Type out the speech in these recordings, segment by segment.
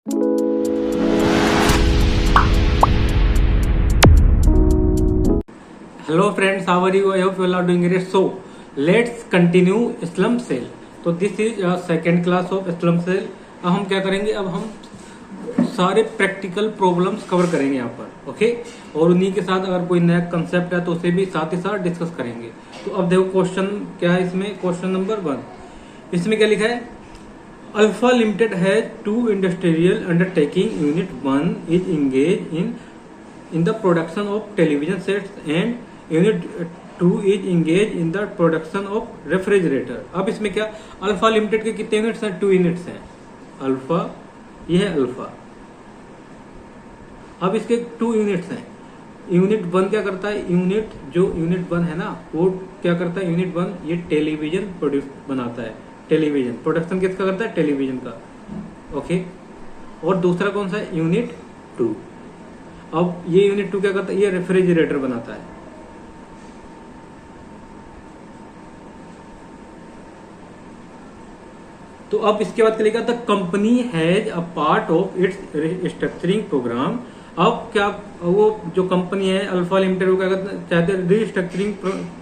Hello friends, how are you? I hope you all are doing great. So let's continue slum cell. तो this is second class of slump sale. अब हम क्या करेंगे, अब हम सारे प्रैक्टिकल प्रॉब्लम्स कवर करेंगे यहाँ पर, ओके. और उन्हीं के साथ अगर कोई नया कंसेप्ट है तो उसे भी साथ ही साथ डिस्कस करेंगे. तो अब देखो क्वेश्चन क्या है इसमें. क्वेश्चन नंबर 1 इसमें क्या लिखा है. Alpha limited has 2 industrial undertaking. Unit 1 is engage in the production of television sets and unit 2 is engage in the production of refrigerator. अब इसमें क्या, अल्फा लिमिटेड के कितने यूनिट्स हैं. 2 यूनिट्स हैं. अल्फा, ये है अल्फा. अब इसके 2 यूनिट्स हैं. यूनिट 1 क्या करता है, यूनिट 1 है ना, वो क्या करता है. यूनिट 1 ये टेलीविजन प्रोड्यूस बनाता है. टेलीविजन प्रोडक्शन किसका करता है, टेलीविजन का, ओके. और दूसरा कौन सा है, यूनिट 2. अब ये यूनिट 2 क्या करता है, ये रेफ्रिजरेटर बनाता है. तो अब इसके बाद क्या लिखा, the company has a part of its restructuring program. अब क्या, वो जो कंपनी है अल्फा लिमिटेड, वो क्या चाहते हैं, रिस्ट्रक्चरिंग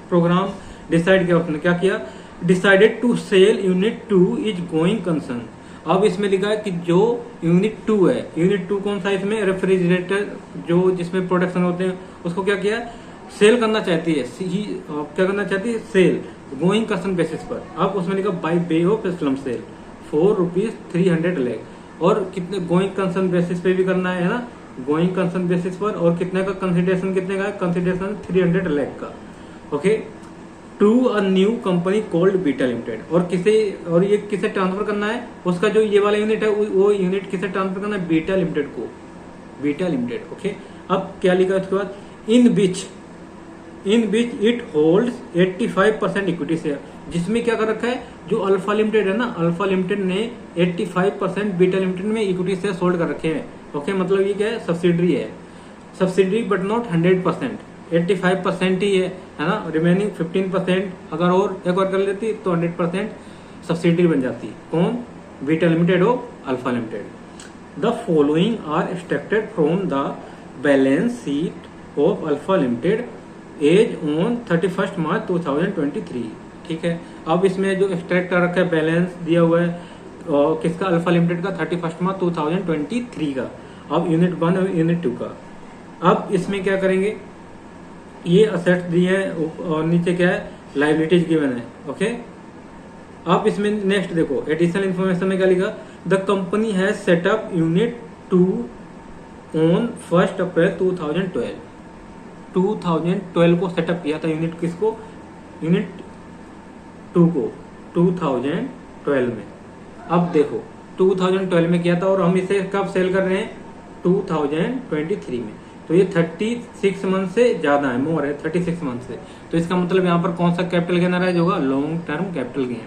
प्रोग्राम डिसाइड किया. उसने क्या किया, decided to sell unit 2 is going concern. अब इसमें लिखा है कि जो यूनिट 2 है, यूनिट 2 कौन सा है इसमें, रेफ्रिजरेटर जो जिसमें प्रोडक्शन होते हैं, उसको क्या किया, सेल करना चाहती है. क्या करना चाहती है, सेल गोइंग कंसर्न बेसिस पर. अब उसमें लिखा bye way of slump cell ₹4,300 lakh. और कितने, गोइंग कंसर्न बेसिस पे भी करना है ना, गोइंग कंसर्न बेसिस पर. और कितने का कंसिडरेशन, कितने का है कंसिडरेशन, 300 लाख का, okay. To a new company called beta limited. और ये किसे ट्रांसफर करना है, उसका जो ये वाला यूनिट है वो यूनिट किसे ट्रांसफर करना है, बीटा लिमिटेड को, बीटा लिमिटेड, ओके. अब क्या लिखा है उसके बाद, in which it holds 85% equity share. जिसमें क्या कर रखा है, जो अल्फा लिमिटेड है ना, अल्फा लिमिटेड ने 85% बीटा लिमिटेड में इक्विटी शेयर होल्ड कर रखे हैं, ओके. मतलब ये क्या है, सब्सिडरी है, सब्सिडरी बट नॉट 100%. 85% ही है ना. रिमेनिंग 15% अगर और एक और कर लेती तो 100% सब्सिडरी बन जाती. कौन, बीटा लिमिटेड हो, alpha limited. The following are extracted from the balance sheet of alpha limited as on 31 March 2023. ठीक है. अब इसमें जो एक्सट्रैक्ट कर रखा है, बैलेंस दिया हुआ है किसका, अल्फा लिमिटेड का 31 मार्च 2023 का. अब यूनिट 1 और यूनिट 2 का. अब इसमें क्या करेंगे, ये असेट्स दिए हैं और नीचे क्या है, लायबिलिटीज गिवन है, ओके. अब इसमें नेक्स्ट देखो, एडिशनल इंफॉर्मेशन में क्या लिखा, the company has set up unit 2 on 1 अप्रैल 2012. 2012 को सेटअप किया था यूनिट किसको, यूनिट 2 को 2012 में. अब देखो 2012 में किया था और हम इसे कब सेल कर रहे हैं, 2023 में. तो ये 36 मंथ से ज्यादा है, मोर है 36 मंथ से. तो इसका मतलब यहाँ पर कौन सा कैपिटल गेन अराइज होगा, long term capital gain,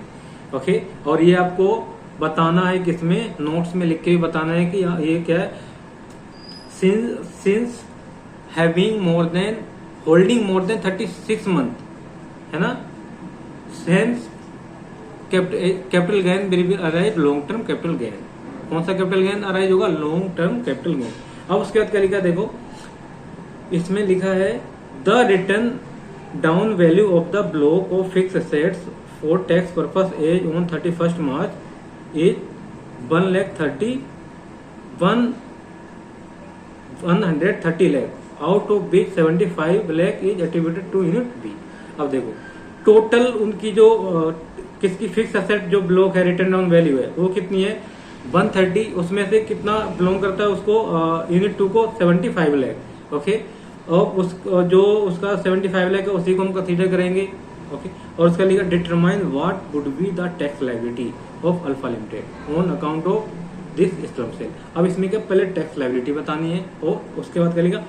okay. और ये आपको बताना है किसमें, नोट्स में लिख के भी बताना है कि ये क्या है, since having holding more than 36 month, है ना. Sense capital gain will arise long term capital gain. कौन सा कैपिटल गेन अराइज होगा, लॉन्ग टर्म कैपिटल गेन. अब उसके बाद क्या लिखा, देखो इसमें लिखा है, the return down value of the block of fix assets for tax purpose as on 31 March is 130 lakh, out of which 75 lakh is attributed to unit B. अब देखो टोटल उनकी जो किसकी फिक्स एसेट जो ब्लॉक है, रिटर्न डाउन वैल्यू है, वो कितनी है 130. उसमें से कितना बिलोंग करता है उसको, यूनिट 2 को 75 लाख, ओके. और जो उसका 75 लाख है उसी को हम कंसीडर करेंगे, ओके. और उसका लिखा, determine what would be the tax liability of alpha limited on account of this slum sale. अब इसमें क्या, पहले टैक्स लायबिलिटी बतानी है और उसके बाद क्या लिखा,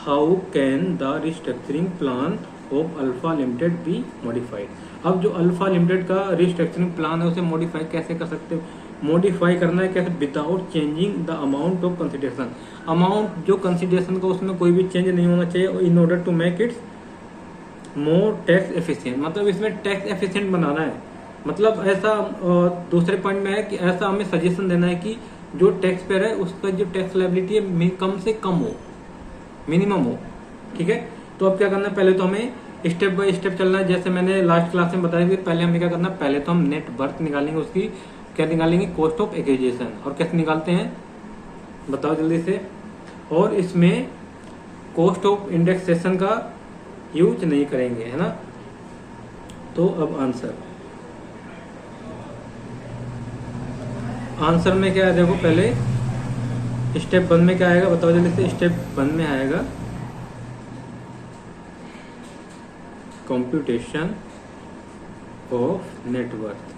how can the restructuring plan of alpha limited be modified. अब जो अल्फा लिमिटेड का रिस्ट्रक्चरिंग प्लान है उसे मॉडिफाई कैसे कर सकते हो, मॉडिफाई करना है कैसे, without changing the amount of consideration. Amount जो कंसिडरेशन का उसमें कोई भी चेंज नहीं होना चाहिए, in order to make its more tax efficient. मतलब इसमें टैक्स एफिशिएंट बनाना है. मतलब ऐसा दूसरे पॉइंट में है कि ऐसा हमें सजेशन देना है कि जो टैक्स पेयर है उसका जो टैक्स लायबिलिटी है कम से कम हो, मिनिमम हो। ठीक है, तो अब क्या करना है, पहले तो हमें स्टेप बाय स्टेप चलना है। जैसे मैंने लास्ट क्लास में बताया कि पहले हमें क्या करना है, पहले तो हम नेट वर्थ निकालेंगे, उसकी क्या निकालेंगे, कॉस्ट ऑफ एक्विजिशन। और कैसे निकालते हैं बताओ जल्दी से। और इसमें कॉस्ट ऑफ इंडेक्सेशन का यूज नहीं करेंगे, है ना। तो अब आंसर में क्या है देखो, पहले स्टेप 1 में क्या आएगा बताओ जल्दी से। स्टेप 1 में आएगा कंप्यूटेशन ऑफ नेटवर्थ।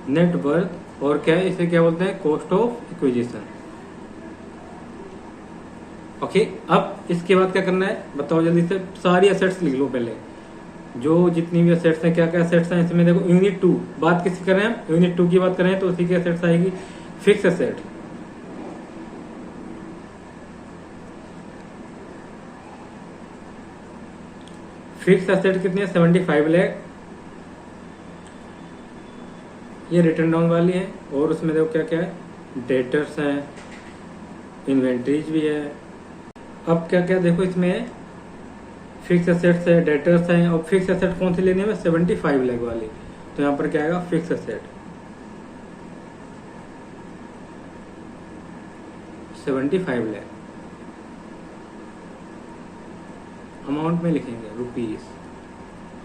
नेटवर्थ और क्या है, इसे क्या बोलते हैं, कॉस्ट ऑफ एक्विजिशन। ओके, अब इसके बाद क्या करना है बताओ जल्दी से। सारी एसेट्स लिख लो पहले, जो जितनी भी एसेट्स हैं, क्या क्या एसेट्स हैं इसमें देखो। यूनिट 2 बात किसी कर रहे हैं हम, यूनिट 2 की बात करें तो उसी की एसेट्स आएगी। फिक्स एसेट, फिक्स एसेट कितनी है, 75 लाख। ये रिटर्न डाउन वाली है। और उसमें देखो क्या क्या है, डेटर्स हैं, इन्वेंट्रीज भी है। अब क्या क्या देखो इसमें फिक्स एसेट्स है, डेटर्स हैं। और फिक्स एसेट कौन सी लेनी है, 75 लाख वाली। तो यहाँ पर क्या आएगा, फिक्स एसेट 75 लाख अमाउंट में लिखेंगे रुपीज।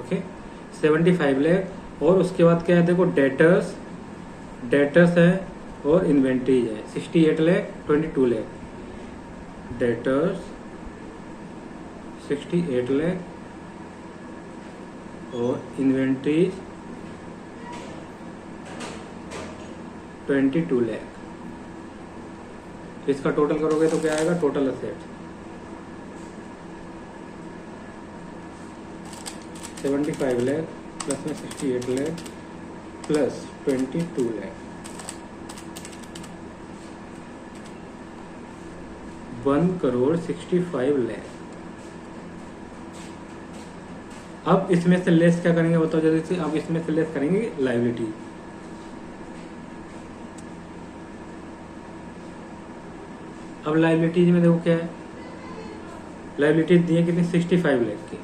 ओके, 75 लाख। और उसके बाद क्या है देखो, डेटर्स है और इन्वेंट्रीज है। 68 लाख, 22 लाख डेटर्स, 68 लाख और इन्वेंट्रीज 22 लाख। इसका टोटल करोगे तो क्या आएगा, टोटल एसेट 75 लाख प्लस में 68 लाख प्लस 22 लाख, 1,65 लाख। अब इसमें से लेस क्या करेंगे बताओ जल्दी से। अब इसमें से लेस करेंगे लायबिलिटी। अब लायबिलिटीज में देखो क्या है, लायबिलिटी दी है कितनी, 65 लाख की।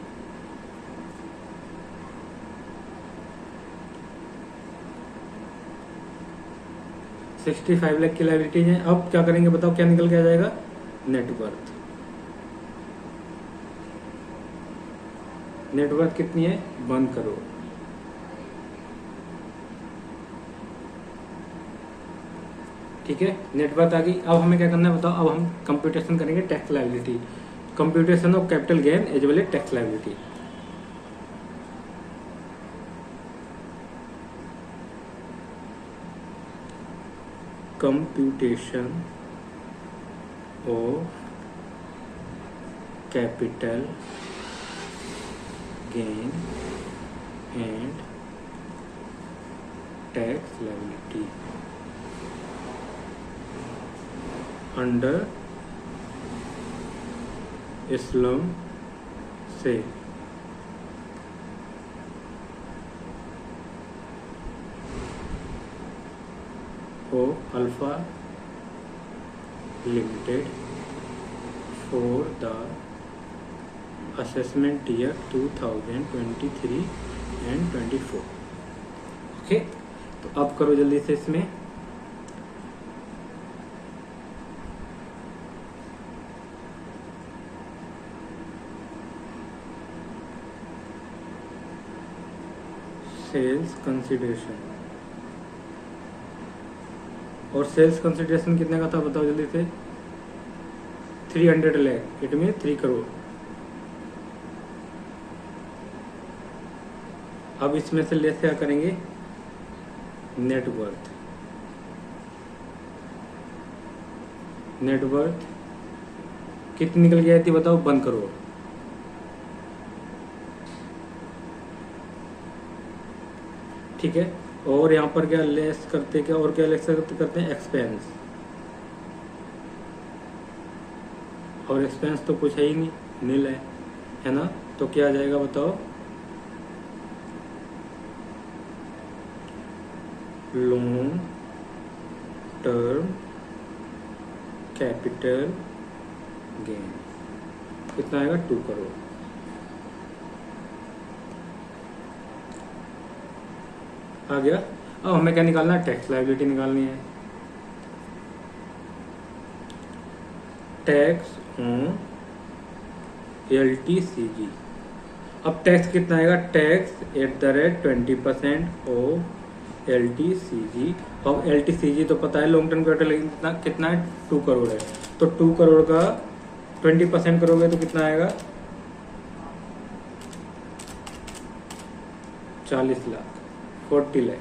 $65 लाख की लायबिलिटीज है। अब क्या करेंगे बताओ, क्या निकल के आ जाएगा, नेटवर्थ। नेटवर्थ कितनी है, 1 करोड़। ठीक है, नेटवर्थ आ गई। अब हमें क्या करना है बताओ। अब हम कंप्यूटेशन करेंगे tax liability, computation of capital gain as well as tax liability. Computation of capital gain and tax liability under slump sale to Alpha Limited for the assessment year 2023 and 24। Okay, तो अब करो जल्दी से इसमें। Sales consideration, और sales consideration कितने का था बताओ जल्दी से, 300 लाख, इट मीन 3 करोड़। अब इसमें से लेस क्या करेंगे, नेटवर्थ। नेटवर्थ कितनी निकल गई थी बताओ, 1 करोड़। ठीक है, और यहाँ पर क्या लेस करते, क्या और क्या लेस करते हैं, एक्सपेंस। और एक्सपेंस तो कुछ है ही नहीं, नील है ना। तो क्या आ जाएगा बताओ, लॉन्ग टर्म कैपिटल गेन कितना आएगा 2 करोड़। आ गया। अब हमें क्या निकालना है, टैक्स लायबिलिटी निकालनी है। Tax on LTCG। अब टैक्स कितना आएगा, टैक्स @20% ऑफ LTCG। अब LTCG तो पता है लॉन्ग टर्म कैपिटल कितना है 2 करोड़ है, तो 2 करोड़ का 20% करोगे तो कितना आएगा 40 लाख 40 लाख।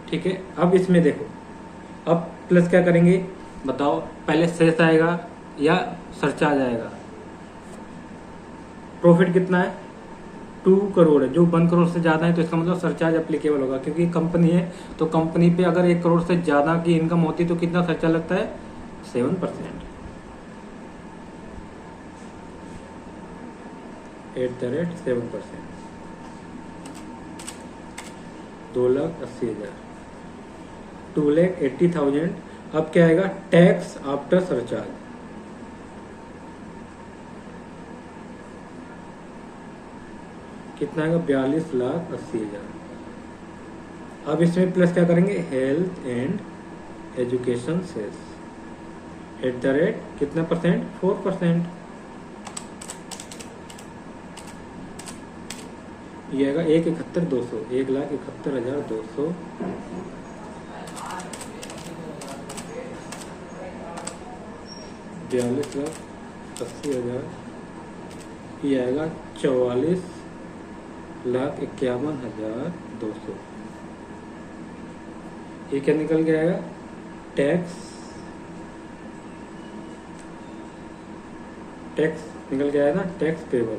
ठीक है। अब इसमें देखो, अब प्लस क्या करेंगे बताओ, पहले सेस आएगा या सरचार्ज आएगा। प्रॉफिट कितना है 2 करोड़ है, जो 1 करोड़ से ज्यादा है तो इसका मतलब सरचार्ज एप्लीकेबल होगा, क्योंकि कंपनी है तो कंपनी पे अगर 1 करोड़ से ज्यादा की इनकम होती तो कितना सरचार्ज लगता है 7% @7%। 2,80,000 2,80,000। अब क्या आएगा टैक्स आफ्टर सरचार्ज, कितना आएगा 42,80,000। अब इसमें प्लस क्या करेंगे, हेल्थ एंड एजुकेशन सेस कितना परसेंट 4%। ये आएगा 1,71,200 1,71,200। $42,80,000। ये आएगा 44,51,200। ये क्या निकल के आएगा, टैक्स निकल के आया ना, टैक्स पेबल।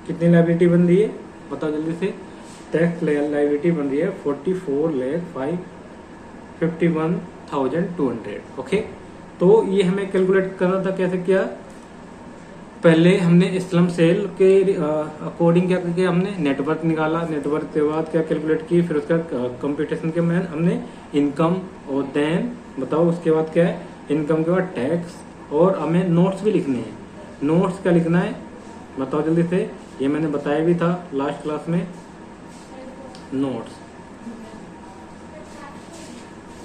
कितनी लायबिलिटी बन रही है बताओ जल्दी से, टैक्स लायबिलिटी बन रही है 44,51,200। ओके, तो ये हमें कैलकुलेट करना था। कैसे किया, पहले हमने स्लम सेल के अकॉर्डिंग क्या करके हमने नेटवर्क निकाला, नेटवर्क के बाद क्या कैलकुलेट की, फिर उसका कंप्यूटेशन के में हमने इनकम, और देन बताओ उसके बाद क्या है, इनकम के बाद टैक्स, और हमें नोट्स भी लिखने हैं। नोट्स क्या लिखना है बताओ जल्दी से, ये मैंने बताया भी था लास्ट क्लास में। नोट्स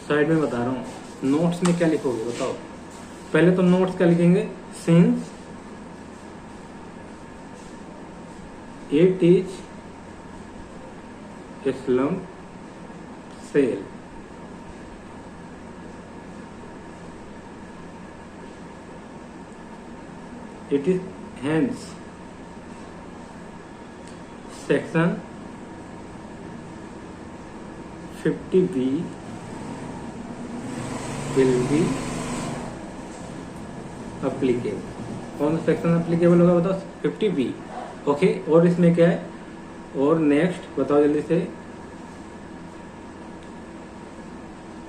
साइड में बता रहा हूँ, नोट्स में क्या लिखोगे बताओ। पहले तो नोट्स क्या लिखेंगे, since it is slump sale it is hence section 50B will be applicable। कौन सा सेक्शन एप्लीकेबल होगा बताओ, 50B। ओके, और इसमें क्या है, और नेक्स्ट बताओ जल्दी से,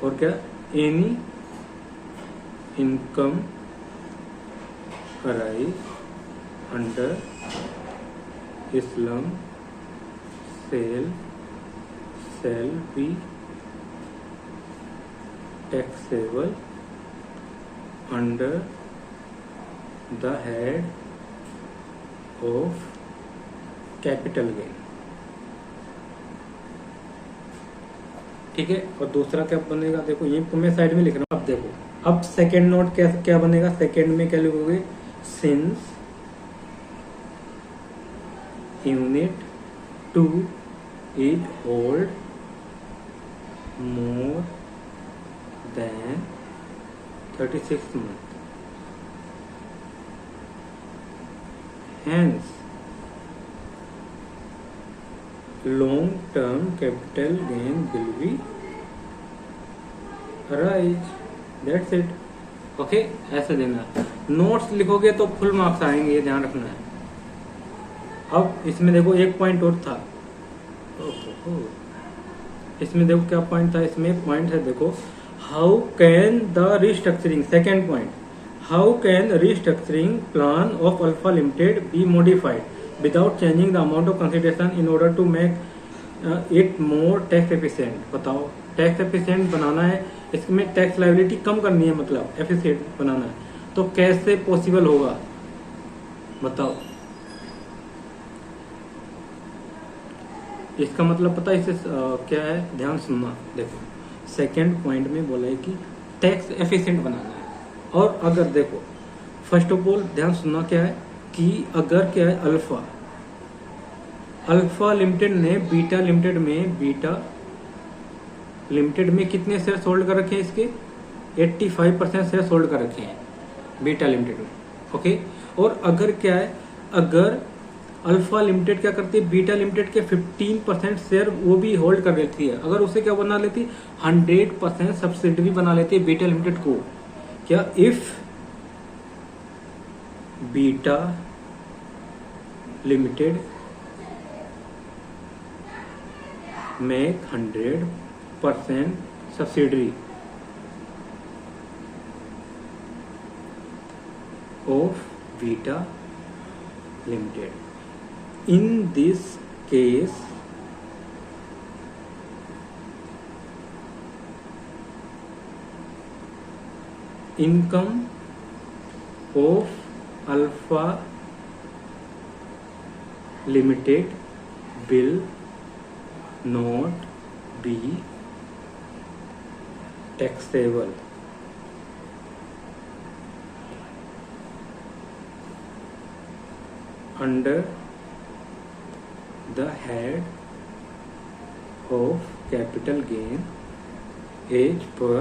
और क्या, any income arise under Islam shall be taxable under the head of capital gain। ठीक है, और दूसरा क्या बनेगा देखो, ये मैं साइड में लिख रहा हूँ। अब देखो, अब सेकेंड नोट क्या बनेगा, सेकेंड में क्या लिखोगे, since unit 2 is old more than 36 months, hence long term capital gain will be arise। That's it। Okay, ऐसे देना। नोट्स लिखोगे तो फुल मार्क्स आएंगे, ये ध्यान रखना है। अब इसमें देखो एक पॉइंट और था, इसमें देखो क्या पॉइंट था, इसमें पॉइंट है देखो, how can the restructuring, second point, how can restructuring plan of alpha limited be modified without changing the amount of consideration in order to make it more tax efficient. बताओ, tax efficient बनाना है, इसमें tax liability कम करनी है, मतलब efficient बनाना है, तो कैसे पॉसिबल होगा बताओ। इसका मतलब पता है इसे क्या है, ध्यान सुनना। देखो सेकंड पॉइंट में बोला है कि टैक्स एफिशिएंट बनाना है, और अगर देखो फर्स्ट ऑफ ऑल ध्यान सुनना क्या है कि अगर क्या है अल्फा लिमिटेड ने बीटा लिमिटेड में कितने शेयर होल्ड कर रखे हैं, इसके 85% शेयर होल्ड कर रखे हैं बीटा लिमिटेड में, ओके। और अगर क्या है, अगर अल्फा लिमिटेड क्या करती है, बीटा लिमिटेड के 15% शेयर वो भी होल्ड कर लेती है, अगर उसे क्या बना लेती, 100% सब्सिडरी बना लेती है बीटा लिमिटेड को। क्या if beta limited make 100% subsidiary of beta limited, in this case income of Alpha Limited will not be taxable under the head of capital gain as per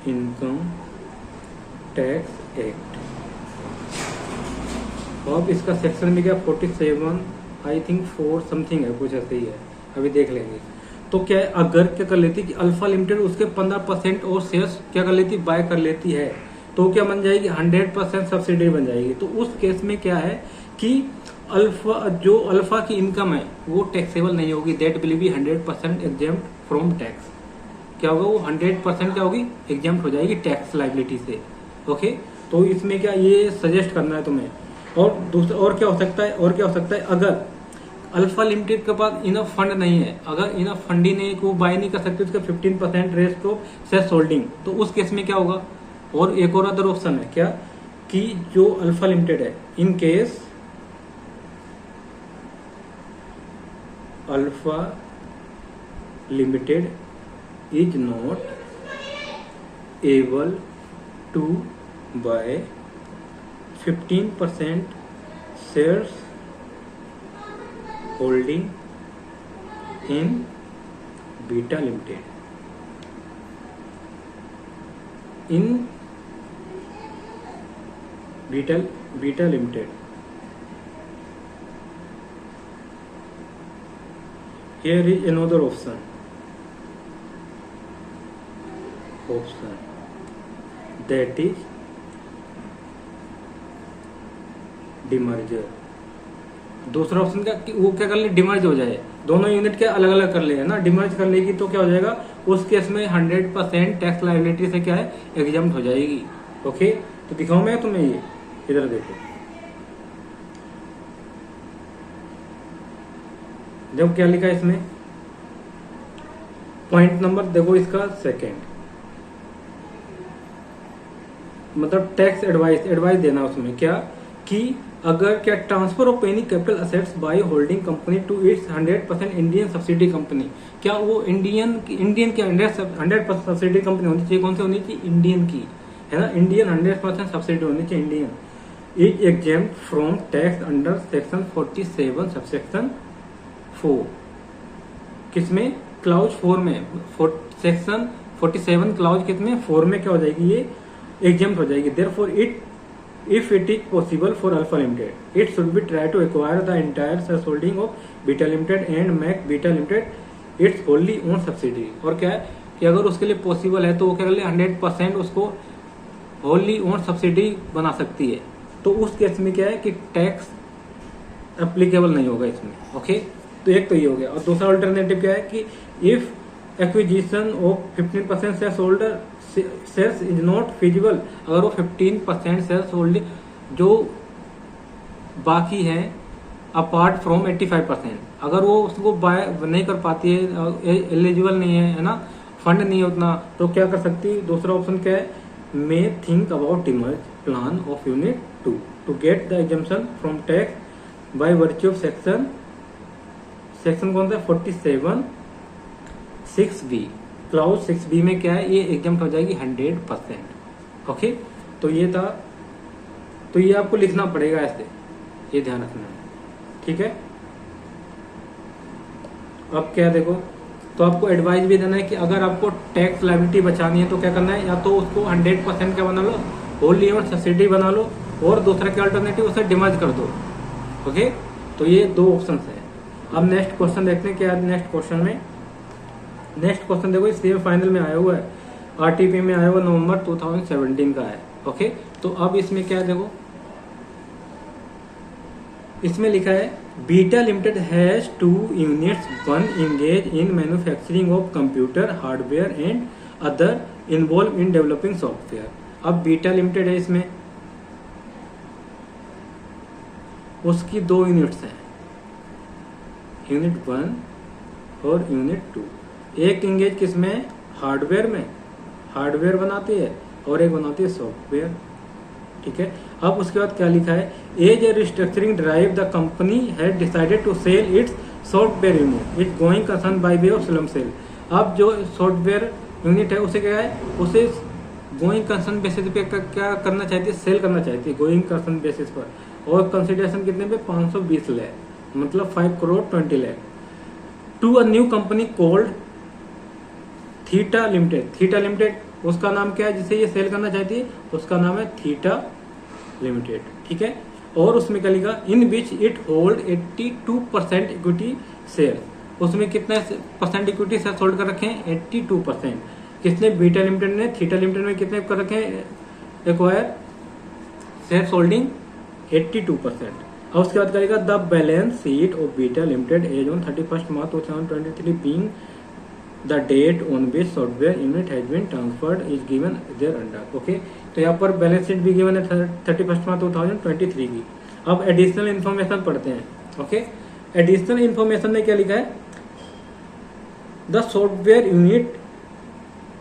income tax act। अब इसका section में क्या 47 I think 4 something है, कुछ ऐसे ही है, अभी देख लेंगे। तो क्या है, अगर क्या कर लेती कि अल्फा लिमिटेड उसके 15% और शेयर्स क्या कर लेती, बाय कर लेती है, तो क्या बन जाएगी 100% सब्सिडी बन जाएगी। तो उस केस में क्या है कि अल्फा की इनकम है वो टैक्सेबल नहीं होगी, that will be 100% exempt from tax. क्या होगा, वो 100% क्या होगी, एग्जेम्प्ट हो जाएगी टैक्स लायबिलिटी से, ओके। तो इसमें क्या ये सजेस्ट करना है तुम्हें। और दूसरा और क्या हो सकता है, अगर अल्फा लिमिटेड के पास इनफ फंड नहीं है, अगर इनफ फंड ही नहीं, वो बाय नहीं कर सकते उसका 15% रेस्ट ऑफ शेयर होल्डिंग, तो उस केस में क्या होगा। और एक और अदर ऑप्शन है क्या, कि जो अल्फा लिमिटेड है, in case alpha limited is not able to buy 15% shares holding in Beta Limited, in Beta Limited, here is another option that is demerger. दूसरा ऑप्शन क्या कि वो क्या कर ले, डिमर्ज हो जाए, दोनों यूनिट क्या अलग अलग कर ले, है ना, डिमर्ज कर लेगी तो क्या हो जाएगा, उस केस में 100% टैक्स लायबिलिटी से क्या है, एग्जम्प्ट हो जाएगी, ओके। तो दिखाऊं मैं तुम्हें, ये इधर देखो, जब क्या लिखा है इसमें, पॉइंट नंबर देखो इसका सेकेंड, मतलब टैक्स एडवाइस देना उसमें क्या, कि अगर क्या transfer of any capital assets by holding company to its 100% Indian subsidy company, क्या वो इंडियन के 100% सब्सिडी कंपनी होनी चाहिए, कौन सी होनी चाहिए, इंडियन की, है ना, इंडियन 100% सब्सिडी होनी चाहिए Indian, is exempt from tax under section 47 subsection 4, किसमें, क्लाउज 4 में, सेक्शन 47 क्लाउज कितने 4 में क्या हो जाएगी, ये एग्जेम्प्ट हो जाएगी। Therefore if it is possible for alpha limited, it should be try to acquire the entire share holding of beta limited and make beta limited its wholly own subsidy. और क्या है कि अगर उसके लिए पॉसिबल है तो वो क्या कर ले, 100% उसको होल्ली ओन सब्सिडी बना सकती है, तो उस केस में क्या है कि टैक्स एप्लीकेबल नहीं होगा इसमें, ओके। तो एक तो ये हो गया, और दूसरा अल्टरनेटिव क्या है कि if acquisition of 15% share holder shares is not feasible, अगर वो 15% शेयर्स होल्डिंग जो बाकी है अपार्ट फ्रॉम 85%। अगर वो उसको बाय नहीं कर पाती है, एलिजिबल नहीं है ना, फंड नहीं है उतना, तो क्या कर सकती है? दूसरा ऑप्शन क्या है? May think about demerge plan of unit 2 to get the exemption from tax by virtue of section कौन सा? 47 6B। क्लाउज 6B में क्या है? ये एग्जम्प्ट हो जाएगी 100%। ओके, तो ये था, तो ये आपको लिखना पड़ेगा ऐसे, ये ध्यान रखना है, ठीक है। अब क्या देखो, तो आपको एडवाइस भी देना है कि अगर आपको टैक्स लायबिलिटी बचानी है तो क्या करना है? या तो उसको 100% का बना लो, होल ईयर सब्सिडी बना लो, और दूसरा क्या अल्टरनेटिव, उसे डिमर्ज कर दो। ओके, तो ये दो ऑप्शन है। अब नेक्स्ट क्वेश्चन देखते हैं क्या नेक्स्ट क्वेश्चन में। नेक्स्ट क्वेश्चन देखो, सीएम फाइनल में आया हुआ है, आरटीपी में आया हुआ नवंबर 2017 का है। ओके, तो अब इसमें क्या देखो, इसमें लिखा है Beta limited has 2 units, one engage in manufacturing of computer hardware and other involve in developing software. अब बीटा लिमिटेड है, इसमें उसकी 2 यूनिट्स हैं, यूनिट 1 और यूनिट 2। एक इंगेज किसमें? हार्डवेयर में, हार्डवेयर बनाती है, और एक बनाती है सॉफ्टवेयर, ठीक है। अब उसके बाद क्या लिखा है? As a restructuring drive the company had decided to sell its software unit, its going concern by way of slump sale. अब जो सॉफ्टवेयर यूनिट है उसे क्या है? उसे गोइंग कंसर्न बेसिस पे क्या करना चाहती है? सेल करना चाहती है गोइंग कंसर्न बेसिस पर, और कंसिडरेशन कितने पे? 520 लाख, मतलब 5 crore 20 lakh, to a new company called theta limited. Theta limited उसका नाम क्या है जिसे ये सेल करना चाहती है? उसका नाम है थीटा लिमिटेड, ठीक है। और उसमें क्या लिखा? In which it hold 82% equity share. उसमें कितना परसेंट इक्विटी शेयर होल्ड कर रखे हैं? 82%। किसने? बीटा लिमिटेड ने। थीटा लिमिटेड में कितने कर रखे हैं एक्वायर शेयर होल्डिंग? 82%। और उसके बाद क्या लिखा? The balance sheet of beta limited as on 31 March 2023 being the date on which software unit has been transferred is given there under. Okay, तो यहाँ पर बैलेंस शीट भी गिवन है 31 मार्च 2023 की। अब एडिशनल इन्फॉर्मेशन पढ़ते हैं। ओके, एडिशनल इन्फॉर्मेशन में क्या लिखा है? The software unit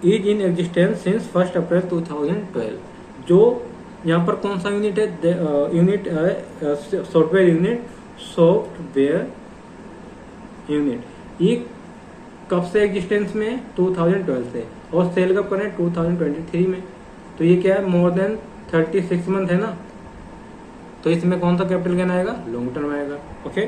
is in existence since 1 अप्रैल 2012। जो यहाँ पर कौन सा यूनिट है? Unit software unit, software unit. ये कब से एग्जिस्टेंस में? 2012 से। और सेल कब करें? 2023 में। तो ये क्या है? मोर देन 36 मंथ है ना, तो इसमें कौन सा कैपिटल गेन आएगा? लॉन्ग टर्म आएगा। ओके,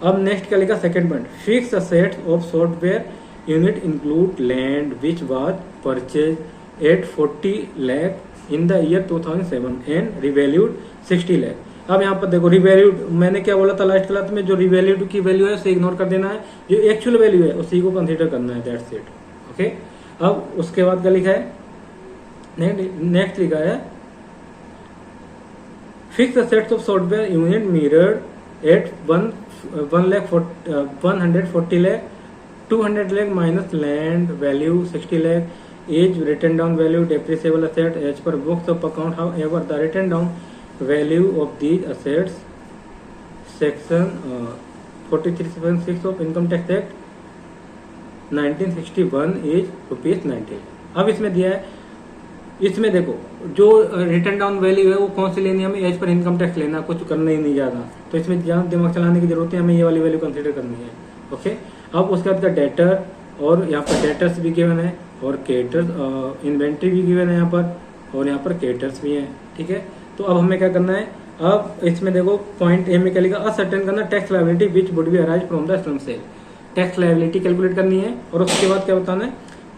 अब नेक्स्ट क्या लिखा? Second point, fix assets of software unit include land which was purchase at 40 lakh in the year 2007 and revalued 60 lakh. अब यहाँ पर देखो रिवैल्यूड, मैंने क्या बोला था लास्ट क्लास में? जो रिवैल्यूड की वैल्यू है उसे इग्नोर कर देना है, जो एक्चुअल वैल्यू है उसी को कंसीडर करना है, दैट्स इट। ओके, अब उसके बाद क्या लिखा है? नेक्स्ट लिखा है fix assets of software unit mirrored at 140 lakh, 200 lakh minus land value 60 lakh, as written down value depreciable asset as per books of account. However the written down value of these assets section 43.6 of income tax act 1961 is ₹19। अब इसमें दिया है, इसमें देखो जो return down value है वो कौन सी लेनी है? हमें एज पर इनकम टैक्स लेना, कुछ करना ही नहीं ज्यादा, तो इसमें ज्यादा दिमाग चलाने की जरूरत है, हमें ये वाली वैल्यू कंसीडर करनी है। ओके, अब उसके बाद का डेटर, और यहाँ पर डेटर्स भी गिवन है, और केटर्स इन्वेंट्री भी गिवन है यहाँ पर, और यहाँ पर केटर्स भी है, ठीक है। तो अब हमें क्या करना है? अब इसमें देखो पॉइंट ए में क्या लिखा? असर्टेन करना tax liability which would be arise from the slump sale. Tax liability calculate करनी है, और उसके बाद क्या बताना है?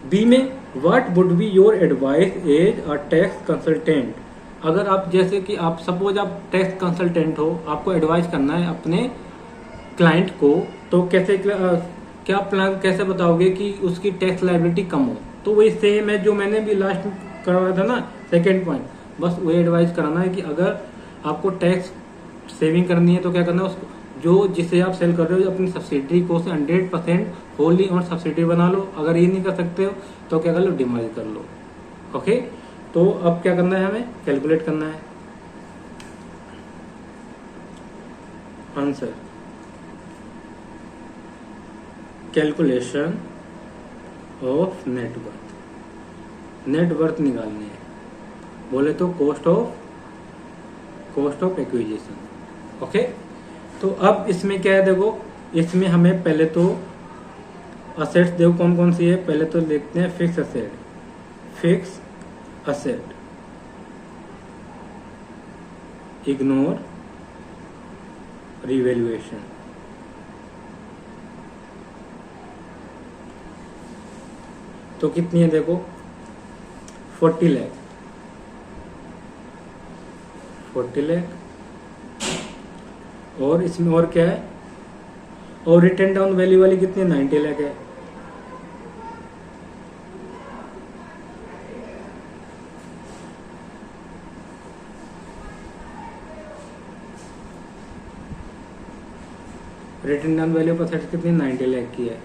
बी में what would be your advice as a tax consultant. अगर आप जैसे कि आप सपोज आप टैक्स कंसल्टेंट हो, आपको एडवाइस करना है अपने क्लाइंट को, तो कैसे क्या प्लान कैसे बताओगे कि उसकी टैक्स लायबिलिटी कम हो? तो वही सेम है जो मैंने भी लास्ट में करवाया था ना, सेकेंड पॉइंट, बस वही एडवाइस कराना है कि अगर आपको टैक्स सेविंग करनी है तो क्या करना है? उसको जो जिसे आप सेल कर रहे हो अपनी सब्सिडी को से 100% होली ऑन सब्सिडी बना लो। अगर ये नहीं कर सकते हो तो क्या कर लो? डिमर्ज कर लो। ओके, तो अब क्या करना है? हमें कैलकुलेट करना है। Answer, calculation of net worth, net worth निकालने हैं, बोले तो कॉस्ट ऑफ एक्विजिशन। ओके, तो अब इसमें क्या है, देखो इसमें हमें पहले तो असेट्स देखो कौन कौन सी है। पहले तो देखते हैं fix asset, fix asset, ignore revaluation. तो कितनी है देखो 40 लाख, 40 लाख। और इसमें और क्या है, और रिटर्न डाउन वैल्यू वाली कितनी है 90 लाख है। रिटर्न डाउन वैल्यू पर सेट कितनी 90 लाख की है।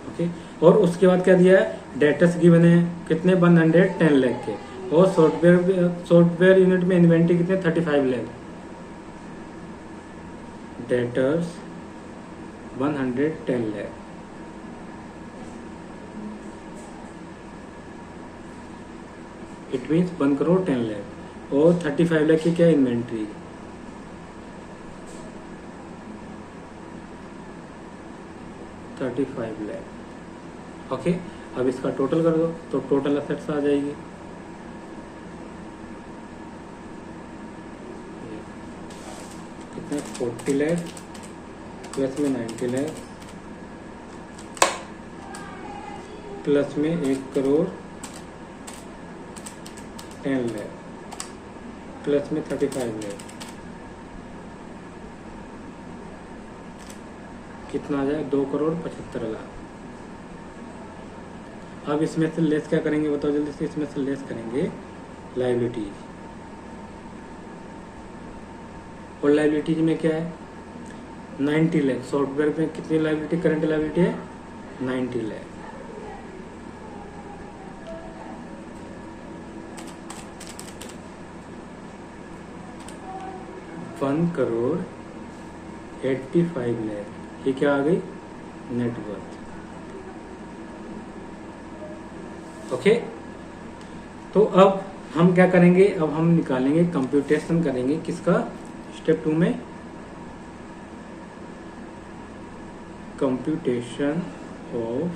ओके, और उसके बाद क्या दिया है, डेटर्स गिवन है कितने 110 लाख के, और सॉफ्टवेयर यूनिट में इन्वेंट्री कितने 35 lakh. Debtors 110 lakh, it means 1 crore 10 lakh, और 35 लाख की क्या इन्वेंट्री, 35 लाख। ओके, अब इसका टोटल कर दो तो टोटल असेट्स आ जाएगी। कितने 40 लाख प्लस में 90 लाख प्लस में 1 करोड़ 10 लाख प्लस में 35 लाख, कितना आ जाए 2 करोड़ 75 लाख। अब इसमें से लेस क्या करेंगे बताओ जल्दी से, इसमें से लेस करेंगे लायबिलिटीज, और लायबिलिटीज में क्या है 90 लाख। सॉफ्टवेयर में कितनी लायबिलिटी, करंट लायबिलिटी है 90 लाख। वन करोड़ 85 लाख, ये क्या आ गई नेटवर्थ। ओके, तो अब हम क्या करेंगे, अब हम निकालेंगे, कंप्यूटेशन करेंगे किसका, स्टेप 2 में computation of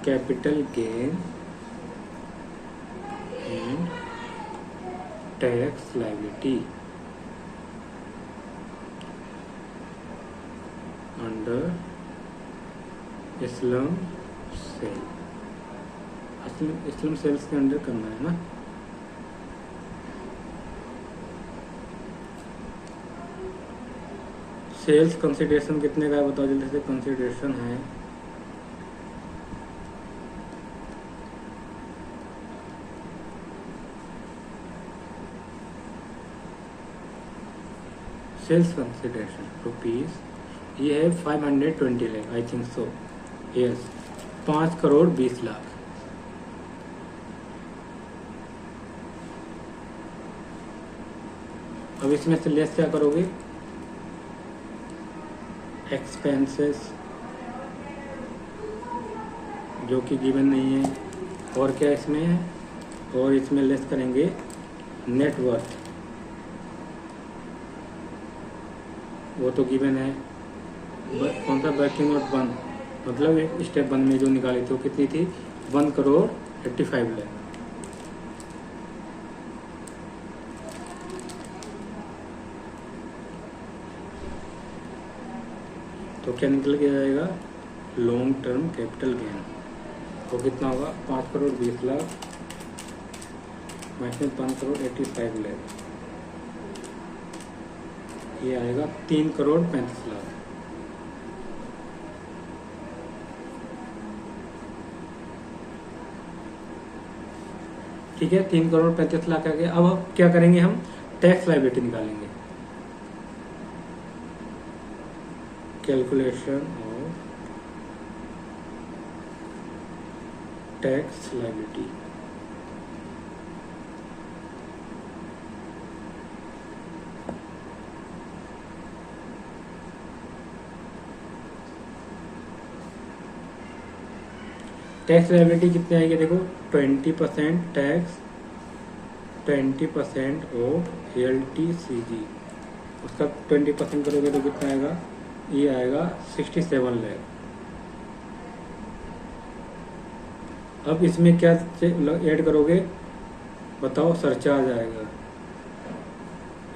capital gain and tax liability under slump sale. Slump sales के अंडर करना है ना। सेल्स कंसिडरेशन कितने का है बताओ जल्दी से, कंसिडरेशन है सेल्स कंसिडरेशन रुपीज, ये है 520 lakh, I think so, yes 5 crore 20 lakh. अब इसमें से लेस क्या करोगे, एक्सपेंसेस जो कि गिवन नहीं है, और क्या इसमें है, और इसमें लेस करेंगे नेटवर्थ, वो तो गिवन है। कौन सा, वर्किंग नोट 1, मतलब स्टेप 1 में जो निकाली थी वो कितनी थी 1 करोड़ 85 लाख। तो क्या निकल के जाएगा, लॉन्ग टर्म कैपिटल गेन, तो कितना होगा 5 करोड़ 20 लाख माइनस 5 करोड़ 85 लाख, ये आएगा 3 करोड़ 35 लाख। ठीक है, 3 करोड़ 35 लाख आ गया। अब क्या करेंगे, हम टैक्स लायबिलिटी निकालेंगे, calculation of tax liability. Tax liability कितनी आएगी देखो, 20% टैक्स, 20% ऑफ LTCG, उसका 20% करोगे तो कितना आएगा, ये आएगा 67 लाख। अब इसमें क्या ऐड करोगे बताओ, सरचार्ज आएगा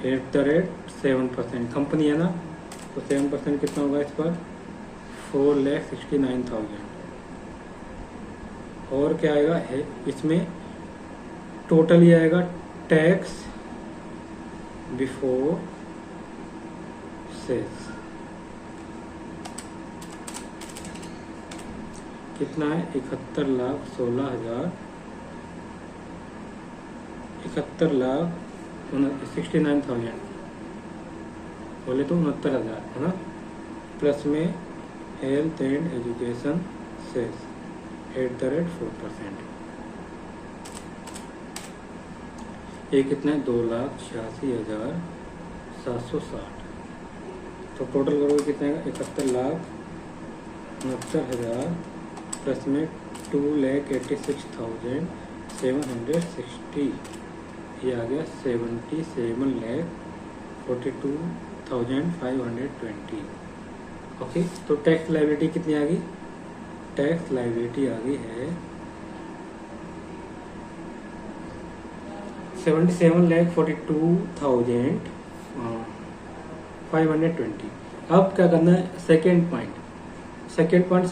7%, कंपनी है ना, तो 7% कितना होगा इस पर, 4,69,000। और क्या आएगा है इसमें, टोटल ये आएगा टैक्स बिफोर सेल्स, कितना है, 71,16,000, 69,000 बोले तो 69,000 है ना, प्लस में हेल्थ एंड एजुकेशन सेल्स @4%, ये कितना है, 2,86,760। तो टोटल करोगे कितना है, 71,69,000 प्लस में 2,86,760, ये आ गया 77,42,520। ओके, तो टैक्स लायबिलिटी कितनी आ गई, टैक्स लायबिलिटी आ गई है 77,42,520। अब क्या करना है, सेकेंड पॉइंट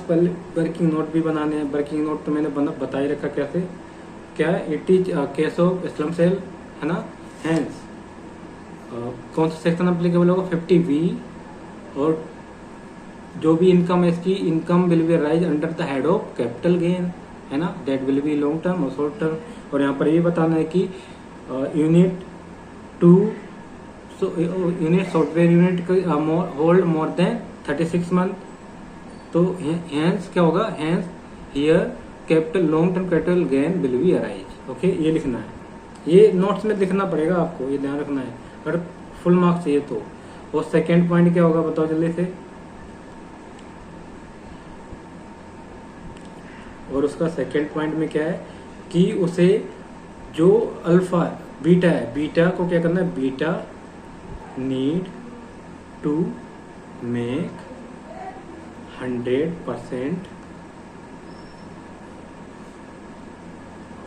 पहले वर्किंग नोट भी बनाने हैं। वर्किंग नोट तो मैंने बता ही रखा कैसे, क्या it is case of slump cell है ना, हैंस कौन सा सेक्शन अप्लीकेबल होगा, 50V, और जो भी इनकम है इसकी, income will be rise under the head of capital gain है ना, that will B long term और शॉर्ट टर्म। और यहाँ पर ये बताना है कि यूनिट सॉफ्टवेयर यूनिट होल्ड मोर देन 36 मंथ, तो हेंस क्या होगा, hence here capital long term capital gain will be arise. Okay, ये लिखना है, ये नोट्स में लिखना पड़ेगा आपको, ये ध्यान रखना है अगर फुल मार्क्स चाहिए तो। और सेकेंड पॉइंट क्या होगा बताओ जल्दी से, और उसका सेकेंड पॉइंट में क्या है कि उसे जो अल्फा बीटा है, बीटा को क्या करना है, beta need to make 100%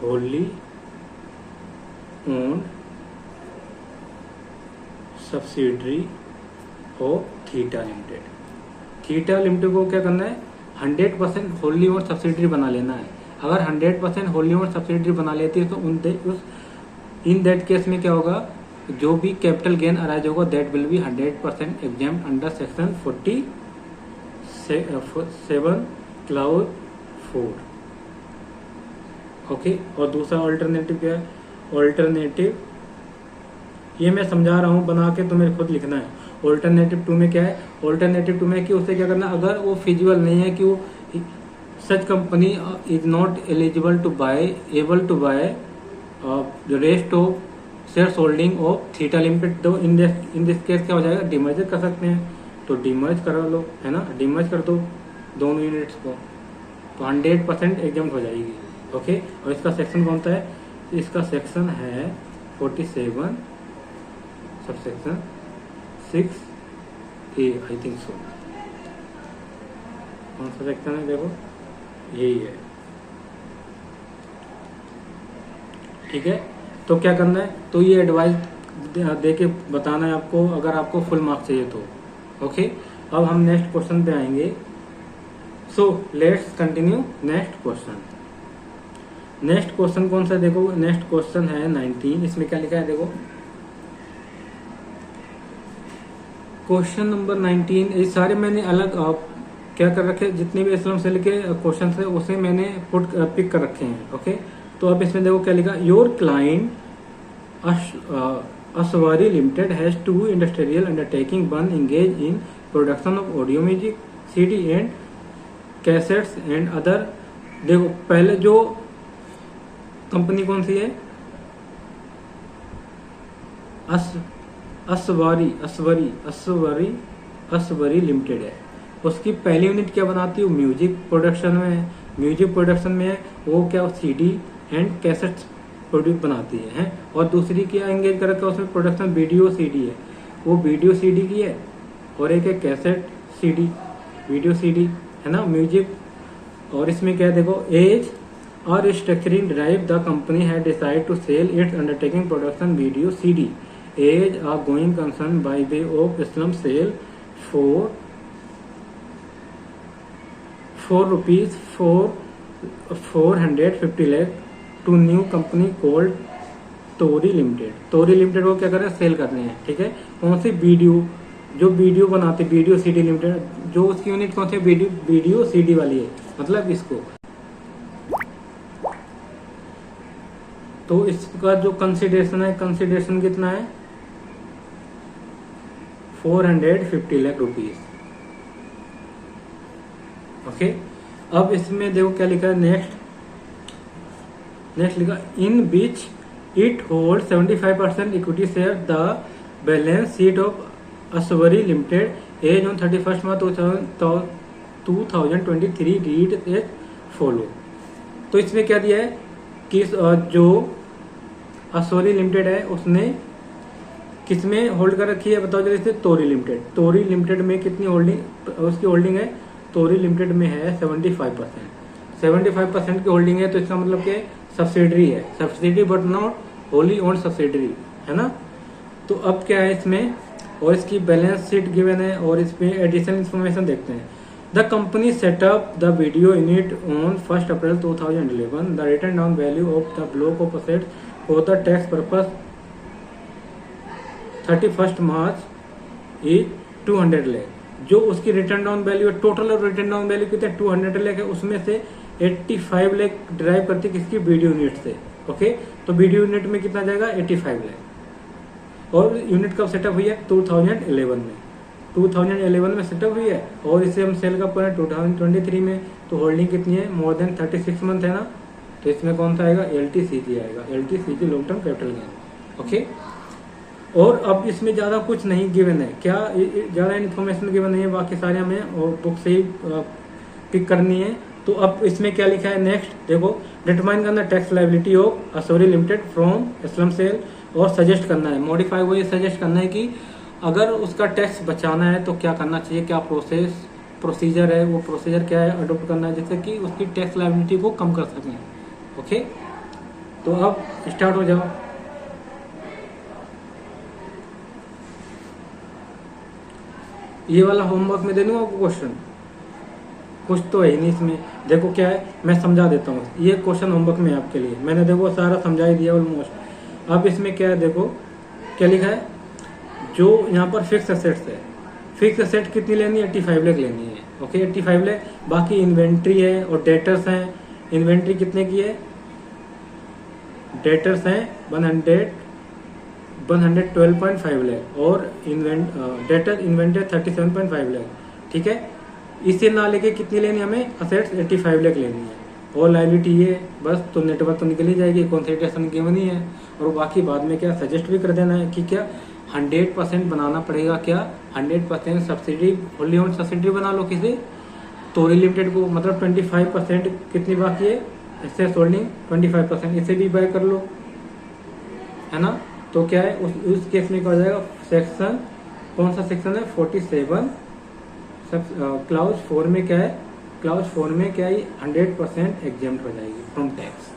wholly owned subsidiary of theta limited. Theta limited को क्या करना है, 100% होली ओन्ड सब्सिडरी बना लेना है। अगर 100% होली ओन्ड सब्सिडरी बना लेती है तो इन दैट केस में क्या होगा, जो भी कैपिटल गेन अराइज होगा that will be 100% exempt under section 47 clause 4। Okay, और दूसरा ऑल्टरनेटिव क्या है, ऑल्टरनेटिव ये मैं समझा रहा हूँ, बना के तुम्हें खुद लिखना है। ऑल्टरनेटिव 2 में क्या है, ऑल्टरनेटिव 2 में कि उसे क्या करना, अगर वो फिजिबल नहीं है कि वो such company is not eligible to buy able to buy the rest of shares holding of theta limited, तो इन दिस केस क्या हो जाएगा, डिमर्जर कर सकते हैं, तो डिमर्ज करा लो है ना, डिमर्ज कर दो दोनों यूनिट्स को, तो 100% एग्जाम्प्ट हो जाएगी। ओके, और इसका सेक्शन कौन सा है, इसका सेक्शन है 47 subsection 6A I think so. कौन सा सेक्शन है देखो, यही है, ठीक है। तो क्या करना है, तो ये एडवाइस दे के बताना है आपको, अगर आपको फुल मार्क्स चाहिए तो। ओके, अब हम नेक्स्ट क्वेश्चन पे आएंगे। So let's continue next question. Next question कौन सा देखो, नेक्स्ट क्वेश्चन है 19। इसमें क्या लिखा है देखो, क्वेश्चन नंबर 19। ये सारे मैंने अलग क्या कर रखे, जितने भी इस्लाम से लिखे क्वेश्चन थे उसे मैंने पिक कर रखे हैं। ओके, तो अब इसमें देखो क्या लिखा, your client Aswari Limited has 2 industrial undertaking, 1 engage in production of audio music, CD and cassettes and other देखो पहले जो कंपनी कौन सी है, असवरी लिमिटेड है। उसकी पहली यूनिट क्या बनाती है, म्यूजिक प्रोडक्शन में है। म्यूजिक प्रोडक्शन में है वो क्या, सीडी एंड कैसेट्स प्रोड्यूस बनाती है। और दूसरी क्या एंगेज कर रखा है उसमें, प्रोडक्शन वीडियो सीडी है, वो वीडियो सीडी की है। और एक है कैसेट सीडी, वीडियो सीडी है ना, म्यूजिक। और इसमें क्या है देखो, एज और स्ट्रक्चरिंग ड्राइव द कंपनी है decide to sell its undertaking production video CD as a going concern by way of slump sale for rupees 450 lakh to new company called tori limited. Tori limited को क्या कर रहे हैं, cell कर रहे हैं। ठीक है, कौन सी, वीडियो, जो वीडियो बनाते, वीडियो सीडी लिमिटेड, जो उसकी यूनिट कौन सी, वीडियो सीडी वाली है, मतलब इसको। तो इसका जो कंसिडरेशन है, कंसिडरेशन कितना है, 450 लाख रुपीज। ओके, अब इसमें देखो क्या लिखा है, नेक्स्ट लिखा, in which it hold 75% equity share the balance sheet of Aswari Limited as on 31 March 2023 read as follow. तो इसमें क्या दिया है कि जो असवरी लिमिटेड है उसने किसमें होल्ड कर रखी है, बताओ जरा। टोरी लिमिटेड, टोरी लिमिटेड में कितनी होल्डिंग, उसकी होल्डिंग है, टोरी लिमिटेड में है 75% की होल्डिंग है। तो इसका मतलब कि सब्सिडरी है, subsidy but not wholly owned subsidiary, है ना। तो अब क्या है इसमें, और इसकी बैलेंस शीट गिवन है, और इसमें एडिशनल इन्फॉर्मेशन देखते हैं। The company set up the video unit on 1 April 2011। The written down value of the block of assets for the tax purpose 31 March is 200 lakh. जो उसकी रिटर्न डाउन वैल्यू है, total return down value कितने, 200 लाख है। उसमें से 85 lakh drive करती है किसकी, वीडियो यूनिट से। ओके, तो वीडियो यूनिट में कितना जाएगा, 85 लाख। और यूनिट कब सेटअप हुई है, 2011 में, 2011 में सेटअप हुई है। और इसे हम सेल कब करें, 2023 में। तो होल्डिंग कितनी है, मोर देन 36 मंथ है ना। तो इसमें कौन सा आएगा, LTCG आएगा, LTCG long term capital gain. Okay, और अब इसमें ज्यादा कुछ नहीं गिवन है, क्या ज्यादा इन्फॉर्मेशन गिवन नहीं है, बाकी सारे हमें और बुक से ही पिक करनी है। तो अब इसमें क्या लिखा है, नेक्स्ट देखो, डिटरमाइन करना tax liability of Aswari Limited from slump sale, और सजेस्ट करना है, मॉडिफाई वो ये सजेस्ट करना है कि अगर उसका टैक्स बचाना है तो क्या करना चाहिए, क्या प्रोसीजर है, वो प्रोसीजर क्या है अडोप्ट करना है, जिससे कि उसकी टैक्स लायबिलिटी को कम कर सकें। ओके, तो अब स्टार्ट हो जाओ। ये वाला होमवर्क में दे दूंगा आपको क्वेश्चन, कुछ तो है ही नहीं इसमें। देखो क्या है, मैं समझा देता हूँ। ये क्वेश्चन होमवर्क में आपके लिए, मैंने देखो सारा समझा ही दिया ऑलमोस्ट। अब इसमें क्या है, देखो क्या लिखा है, जो यहाँ पर फिक्स एसेट्स है, फिक्स एसेट कितनी लेनी है, 85 लाख लेनी है। ओके, 85 लाख। बाकी इन्वेंट्री है और डेटर्स हैं। इन्वेंट्री कितने की है, डेटर्स हैं 112.5 लाख, और डेटर इन्वेंटर 37.5 लाख। ठीक है, इसे ना लेके कितनी लेनी हमें, असेट्स 85 लाख लेनी है। और लायबिलिटी ये बस, तो नेटवर्क तो निकल ही जाएगी, कंसिडरेशन गिवन ही है। और बाकी बाद में क्या सजेस्ट भी कर देना है कि क्या 100% बनाना पड़ेगा, क्या 100% सब्सिडी, होली ओन्ड सब्सिडी बना लो किसी टोरी लिमिटेड को। मतलब 25% कितनी बाकी है, एसेट्स होल्डिंग 25%, इसे भी बाय कर लो, है ना। तो क्या है उस केस में क्या हो जाएगा, सेक्शन, कौन सा सेक्शन है, 47 क्लाउज 4 में क्या है, क्लाउज 4 में क्या है, 100% एग्जेम्प्ट हो जाएगी फ्रॉम टैक्स।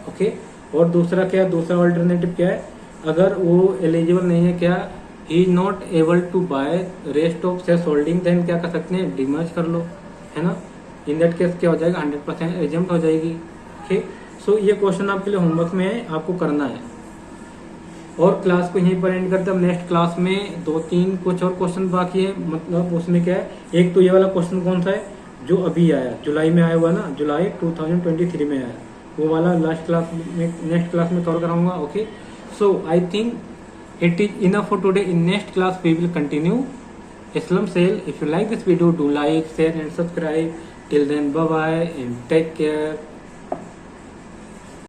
ओके, और दूसरा क्या है, दूसरा अल्टरनेटिव क्या है, अगर वो एलिजिबल नहीं है, क्या he is not able to buy rest of share holding, then क्या कर सकते हैं, डिमर्ज कर लो, है ना। इन दैट केस क्या हो जाएगा, 100% एग्जेम्प्ट हो जाएगी। ओके, सो ये क्वेश्चन आपके लिए होमवर्क में है, आपको करना है। और क्लास को यहीं पर एंड करते हैं। नेक्स्ट क्लास में 2-3 कुछ और क्वेश्चन बाकी है। मतलब उसमें क्या है, एक तो ये वाला क्वेश्चन कौन सा है जो अभी आया, जुलाई में आया हुआ ना, जुलाई 2023 में आया, वो वाला लास्ट क्लास में, नेक्स्ट क्लास में कवर कराऊंगा। Okay, so I think it is enough for today. In next class we will continue Islam Sale. If you like this video, do like, share and subscribe. Till then bye bye and take care.